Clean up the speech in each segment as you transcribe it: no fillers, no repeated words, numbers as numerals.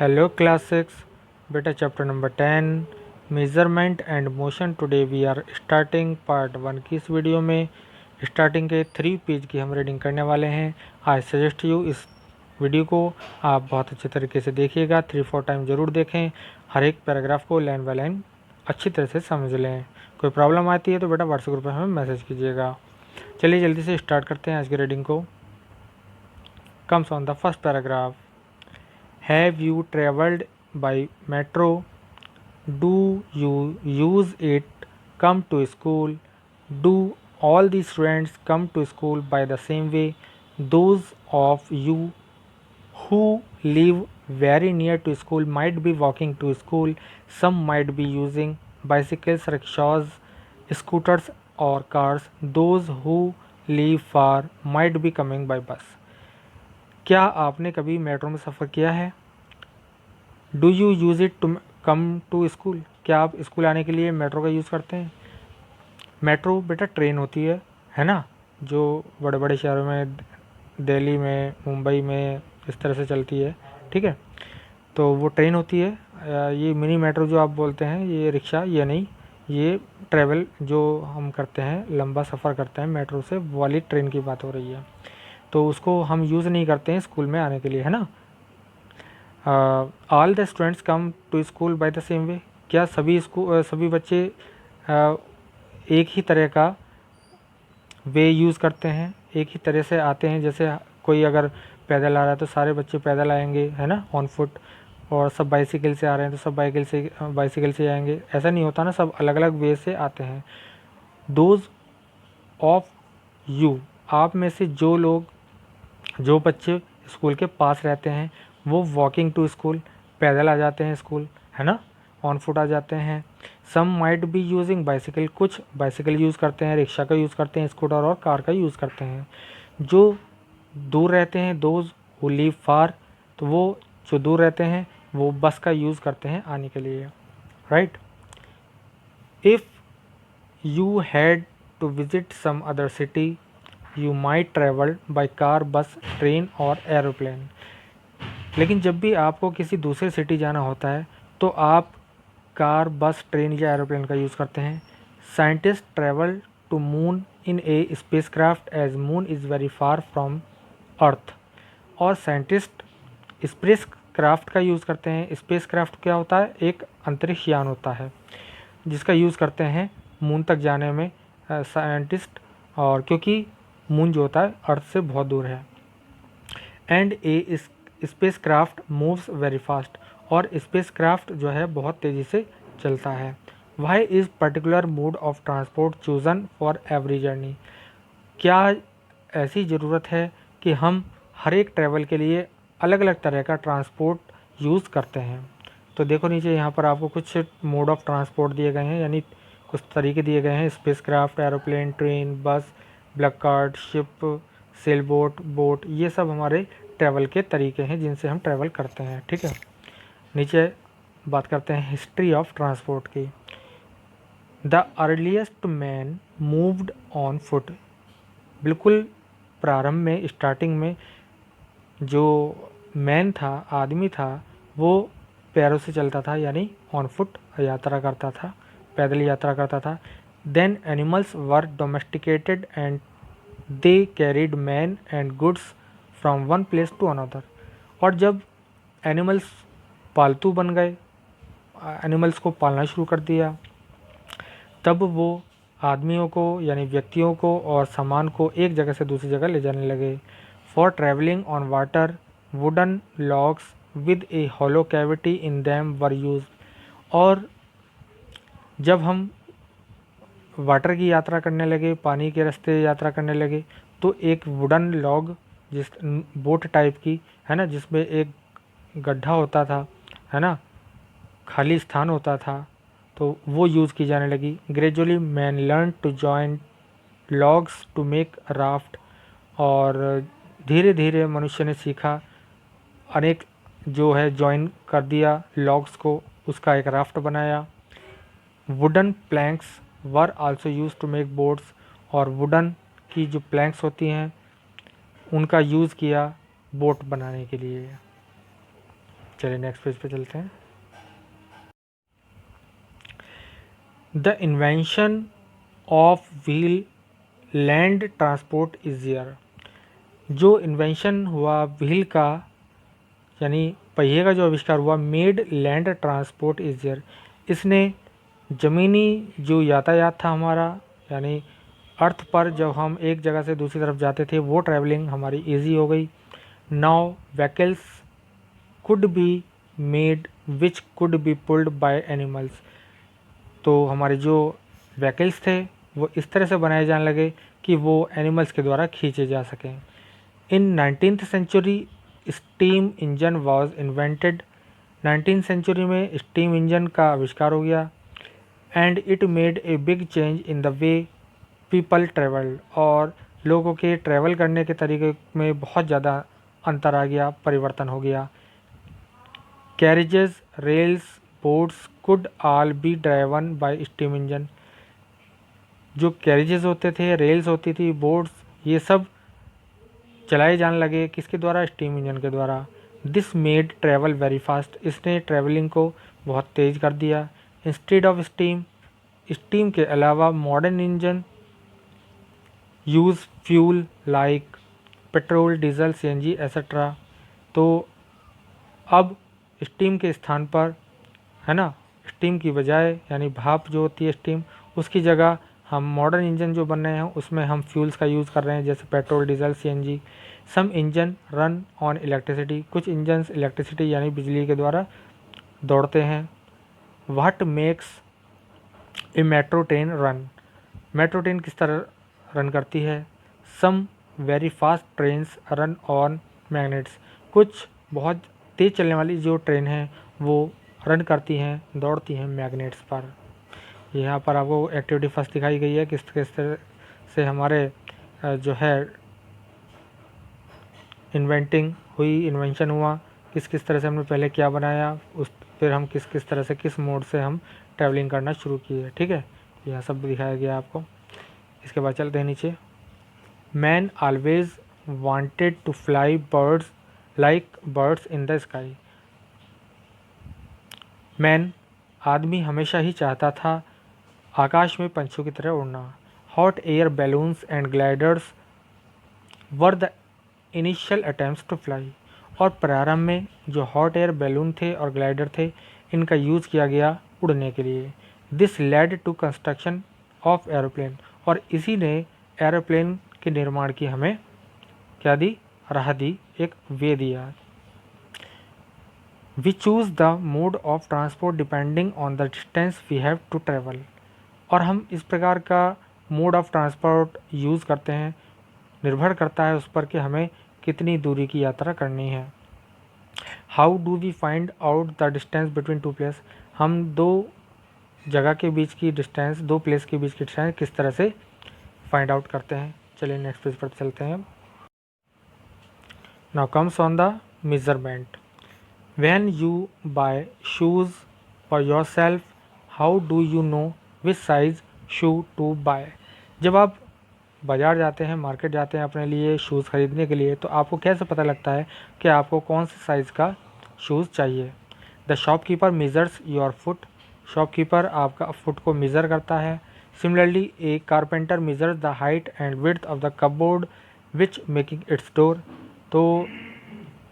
Hello class 6 बेटा chapter number 10 measurement and motion. Today we are starting part 1 की इस video में starting के 3 पेज की हम रीडिंग करने वाले हैं। आई सजेस्ट यू इस वीडियो को आप बहुत अच्छे तरीके से देखिएगा, 3-4 टाइम ज़रूर देखें। हर एक पैराग्राफ को लाइन बाय लाइन अच्छी तरह से समझ लें। कोई प्रॉब्लम आती है तो बेटा व्हाट्सएप ग्रुप में हमें मैसेज कीजिएगा। चलिए जल्दी से स्टार्ट करते हैं आज की रीडिंग को। Comes on the first paragraph. Have you travelled by metro? Do you use it? Come to school? Do all the students come to school by the same way? Those of you who live very near to school might be walking to school. Some might be using bicycles, rickshaws, scooters or cars. Those who live far might be coming by bus. क्या आपने कभी metro में सफ़र किया है? Do you use it to come to school? क्या आप school आने के लिए मेट्रो का यूज़ करते हैं? मेट्रो बेटा ट्रेन होती है ना, जो बड़े बड़े शहरों में, दिल्ली में, मुंबई में इस तरह से चलती है। ठीक है, तो वो ट्रेन होती है। ये मिनी मेट्रो जो आप बोलते हैं, ये रिक्शा, ये नहीं, ये ट्रैवल जो हम करते हैं, लंबा सफ़र करते हैं मेट्रो से, वो वाली ट्रेन की बात हो रही है। तो उसको हम यूज़ नहीं करते हैं स्कूल में आने के लिए, है ना। All the students come to school by the same way. क्या सभी बच्चे एक ही तरह का वे यूज़ करते हैं, एक ही तरह से आते हैं? जैसे कोई अगर पैदल आ रहा है तो सारे बच्चे पैदल आएंगे, है ना, ऑन फुट। और सब बाइसिकल से आ रहे हैं तो सब बाइसिकल से आएंगे, ऐसा नहीं होता ना, सब अलग अलग वे से आते हैं। दोज ऑफ यू, आप में से जो बच्चे स्कूल के पास रहते हैं वो वॉकिंग टू स्कूल, पैदल आ जाते हैं स्कूल, है ना, ऑन फुट आ जाते हैं। Some might be using bicycle, कुछ बाइसिकल यूज़ करते हैं, रिक्शा का यूज़ करते हैं, स्कूटर और कार का यूज़ करते हैं। जो दूर रहते हैं, दोज हु लिव फार, तो वो जो दूर रहते हैं वो बस का यूज़ करते हैं आने के लिए, right. If you had to visit some other city you might travel by car, bus, train और एरोप्लेन। लेकिन जब भी आपको किसी दूसरे सिटी जाना होता है तो आप कार, बस, ट्रेन या एरोप्लेन का यूज़ करते हैं। Scientist travel to moon in a spacecraft as moon is very far from earth. और साइंटिस्ट स्पेस क्राफ्ट का यूज़ करते हैं। स्पेस क्राफ्ट क्या होता है? एक अंतरिक्ष यान होता है जिसका यूज़ करते हैं मून तक जाने में साइंटिस्ट, और क्योंकि मून जो होता है अर्थ से बहुत दूर है। And a spacecraft moves very fast, और स्पेस क्राफ्ट जो है बहुत तेज़ी से चलता है। Why is particular mode of transport chosen for every journey? क्या ऐसी ज़रूरत है कि हम हर एक ट्रैवल के लिए अलग अलग तरह का ट्रांसपोर्ट यूज़ करते हैं? तो देखो नीचे यहाँ पर आपको कुछ मोड ऑफ ट्रांसपोर्ट दिए गए हैं, यानी कुछ तरीके दिए गए हैं। स्पेस क्राफ्ट, एरोप्लेन, ट्रेन, बस, black cart, ship, sail boat, boat, ये सब हमारे ट्रैवल के तरीके हैं जिनसे हम ट्रैवल करते हैं। ठीक है, नीचे बात करते हैं हिस्ट्री ऑफ ट्रांसपोर्ट की। The earliest man moved on foot. बिल्कुल प्रारंभ में, स्टार्टिंग में जो मैन था, आदमी था, वो पैरों से चलता था, यानी ऑन फुट यात्रा करता था, पैदल यात्रा करता था। Then animals were domesticated and they carried man and goods from one place to another. और जब एनिमल्स पालतू बन गए, एनिमल्स को पालना शुरू कर दिया, तब वो आदमियों को यानी व्यक्तियों को और सामान को एक जगह से दूसरी जगह ले जाने लगे। For travelling on water wooden logs with A hollow cavity in them were use. और जब हम वाटर की यात्रा करने लगे, पानी के रास्ते यात्रा करने लगे, तो एक वुडन लॉग, जिस बोट टाइप की, है ना, जिसमें एक गड्ढा होता था, है ना, खाली स्थान होता था, तो वो यूज़ की जाने लगी। Gradually man learn to join logs to make raft. और धीरे धीरे मनुष्य ने सीखा, अनेक जो है जॉइन कर दिया लॉग्स को, उसका एक राफ्ट बनाया। Wooden planks were also use to make boats. और वुडन की जो प्लैंक्स होती हैं उनका यूज़ किया बोट बनाने के लिए। चलिए नेक्स्ट पेज पे चलते हैं। The invention of wheel land transport easier. जो इन्वेंशन हुआ व्हील का, यानी पहिए का जो आविष्कार हुआ, मेड लैंड ट्रांसपोर्ट इजियर। इसने ज़मीनी जो यातायात था हमारा, यानी अर्थ पर जब हम एक जगह से दूसरी तरफ जाते थे वो ट्रैवलिंग हमारी इजी हो गई। Now vehicles could be made which could be pulled by animals. तो हमारे जो व्हीकल्स थे वो इस तरह से बनाए जाने लगे कि वो एनिमल्स के द्वारा खींचे जा सकें। In 19th century steam engine was invented. 19th century में स्टीम इंजन का आविष्कार हो गया। And it made a big change in the way people travelled. और लोगों के ट्रैवल करने के तरीके में बहुत ज़्यादा अंतर आ गया, परिवर्तन हो गया। Carriages, rails, boats could all B driven by steam engine. जो कैरेजेस होते थे, रेल्स होती थी, बोट्स, ये सब चलाए जाने लगे किसके द्वारा? स्टीम इंजन के द्वारा। This made travel very fast. इसने ट्रैवलिंग को बहुत तेज़ कर दिया। इंस्टेड ऑफ स्टीम, स्टीम के अलावा modern engine use fuel like petrol, diesel, CNG etcetera. तो अब स्टीम के स्थान पर, है ना, स्टीम की बजाय, यानी भाप जो होती है स्टीम, उसकी जगह हम मॉडर्न इंजन जो बन रहे हैं उसमें हम फ्यूल्स का यूज़ कर रहे हैं, जैसे petrol, diesel, CNG. Some engine run on electricity. कुछ इंजन्स इलेक्ट्रिसिटी यानी बिजली के द्वारा दौड़ते हैं। What makes a metro train run. Metro train किस तरह रन करती है? Some very fast trains run on magnets. कुछ बहुत तेज़ चलने वाली जो ट्रेन हैं वो रन करती हैं, दौड़ती हैं मैग्नेट्स पर। यहाँ पर आपको एक्टिविटी फर्स्ट दिखाई गई है, किस किस तरह से हमारे जो है इन्वेंटिंग हुई, इन्वेंशन हुआ, किस किस तरह से हमने पहले क्या बनाया, उस फिर हम किस किस तरह से, किस मोड से हम ट्रैवलिंग करना शुरू किए। ठीक है, यह सब दिखाया गया आपको। इसके बाद चलते हैं नीचे। Man always wanted to fly birds like birds in the sky. Man, आदमी, हमेशा ही चाहता था आकाश में पंछियों की तरह उड़ना। Hot air balloons and gliders were the initial attempts to fly. और प्रारंभ में जो हॉट एयर बैलून थे और ग्लाइडर थे, इनका यूज़ किया गया उड़ने के लिए। This led to construction of aeroplane. और इसी ने एरोप्लेन के निर्माण की हमें क्या दी? राह दी, एक वे दिया। We choose the mode of transport depending on the distance we have to travel. और हम इस प्रकार का मोड ऑफ ट्रांसपोर्ट यूज़ करते हैं, निर्भर करता है उस पर कि हमें कितनी दूरी की यात्रा करनी है। How do we find out the distance between two place. हम दो जगह के बीच की डिस्टेंस, दो प्लेस के बीच की डिस्टेंस किस तरह से फाइंड आउट करते हैं। चलिए नेक्स्ट पेज पर चलते हैं। Now comes on the measurement. When you buy shoes for yourself, how do you know which size shoe to buy. जब आप बाज़ार जाते हैं, मार्केट जाते हैं अपने लिए शूज़ ख़रीदने के लिए, तो आपको कैसे पता लगता है कि आपको कौन से साइज़ का शूज़ चाहिए? The shopkeeper measures your foot. Shopkeeper आपका फुट को मेज़र करता है। Similarly A carpenter measures the height and width of the cupboard which making it's door. तो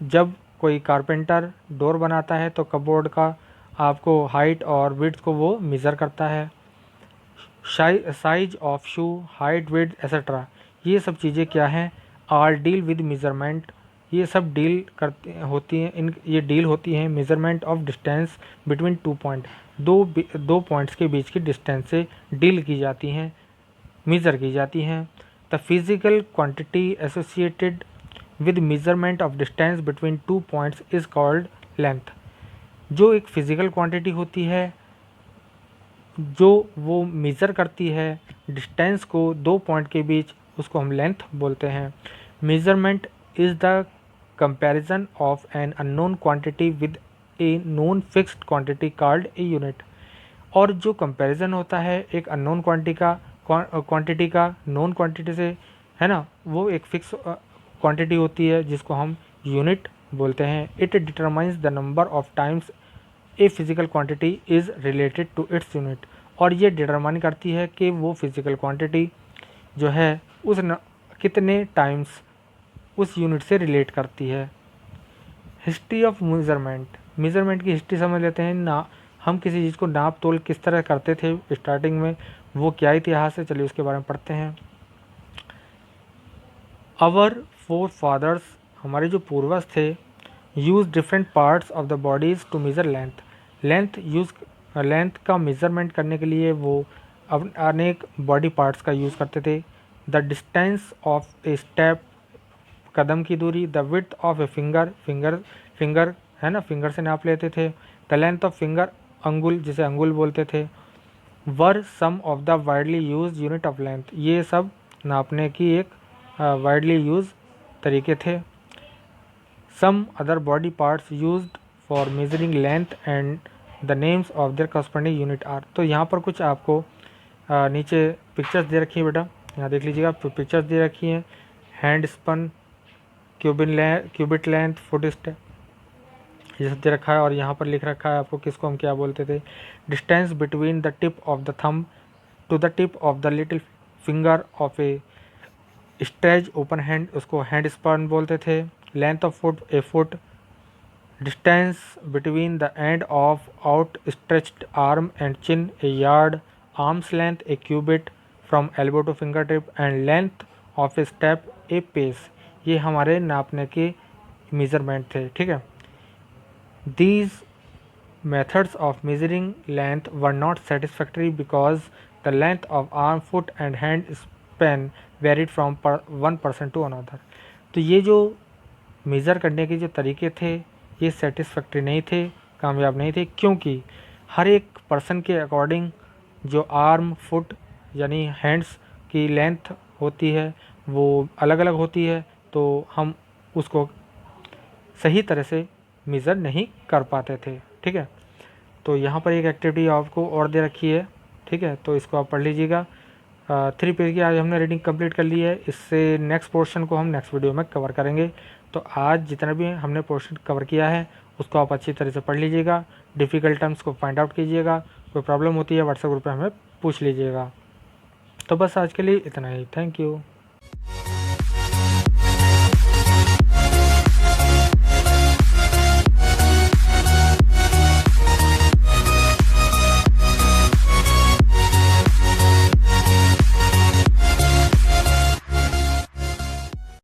जब कोई कारपेंटर डोर बनाता है तो कपबोर्ड का आपको हाइट और विड्थ को वो मेज़र करता है। Size of shoe, height, width etcetera, ये सब चीज़ें क्या हैं? Are deal with measurement. ये सब डील करती होती हैं, ये डील होती हैं measurement of distance between two point. दो पॉइंट्स के बीच की डिस्टेंस से डील की जाती हैं, मेज़र की जाती हैं। The physical quantity associated with measurement of distance between two points is called length. जो एक फिज़िकल क्वांटिटी होती है जो वो मेज़र करती है डिस्टेंस को दो पॉइंट के बीच, उसको हम लेंथ बोलते हैं। Measurement is the comparison of an unknown quantity with A known fixed quantity called a unit. और जो कंपैरिजन होता है एक अननोन क्वांटिटी का नोन क्वांटिटी से, है ना, वो एक फिक्स क्वांटिटी होती है जिसको हम यूनिट बोलते हैं। It determines the number of times a physical quantity is related to its unit, और ये डिटरमाइन करती है कि वो फिज़िकल क्वांटिटी जो है कितने टाइम्स उस यूनिट से रिलेट करती है। हिस्ट्री ऑफ मेज़रमेंट, मेज़रमेंट की हिस्ट्री समझ लेते हैं ना। हम किसी चीज़ को नाप तोल किस तरह करते थे स्टार्टिंग में, वो क्या इतिहास है, चलिए उसके बारे में पढ़ते हैं। आवर फोर फादर्स, हमारे जो पूर्वज थे, use different parts of the bodies to measure length का मेज़रमेंट करने के लिए वो अनेक बॉडी पार्ट्स का यूज़ करते थे। The distance of a step, कदम की दूरी। The width of a finger है ना, फिंगर से नाप लेते थे। द लेंथ ऑफ फिंगर, अंगुल जिसे अंगुल बोलते थे। Were some of the widely use unit of length, ये सब नापने की एक वाइडली यूज तरीके थे। Some other body parts used for measuring length and the names of their corresponding unit are. तो यहाँ पर कुछ आपको नीचे पिक्चर्स दे रखी है बेटा, यहाँ देख लीजिएगा, पिक्चर्स दे रखी हैं। Hand span, cubit length, foot step, ये सब दे रखा है। और यहाँ पर लिख रखा है आपको किसको हम क्या बोलते थे। Distance between the tip of the thumb to the tip of the little finger of a stretch open hand, उसको हैंड स्पन बोलते थे। Length of foot, a foot. Distance between the end of outstretched arm and chin, a yard. Arms length, a cubit from elbow to finger tip. And length of a step, a pace. ये हमारे नापने के measurement थे, ठीक है। These methods of measuring length were not satisfactory because the length of arm, foot and hand span varied from one person to another। तो ये जो मेज़र करने के जो तरीके थे ये सेटिस्फैक्ट्री नहीं थे, कामयाब नहीं थे, क्योंकि हर एक पर्सन के अकॉर्डिंग जो आर्म, फुट यानी हैंड्स की लेंथ होती है वो अलग अलग होती है, तो हम उसको सही तरह से मेज़र नहीं कर पाते थे, ठीक है। तो यहाँ पर एक एक्टिविटी आपको और दे रखी है, ठीक है, तो इसको आप पढ़ लीजिएगा। 3 पेज की आज हमने रीडिंग कंप्लीट कर ली है। इससे नेक्स्ट पोर्शन को हम नेक्स्ट वीडियो में कवर करेंगे। तो आज जितना भी हमने पोर्शन कवर किया है उसको आप अच्छी तरह से पढ़ लीजिएगा, डिफ़िकल्ट टर्म्स को फाइंड आउट कीजिएगा। कोई प्रॉब्लम होती है व्हाट्सएप ग्रुप पर हमें पूछ लीजिएगा। तो बस आज के लिए इतना ही, थैंक यू।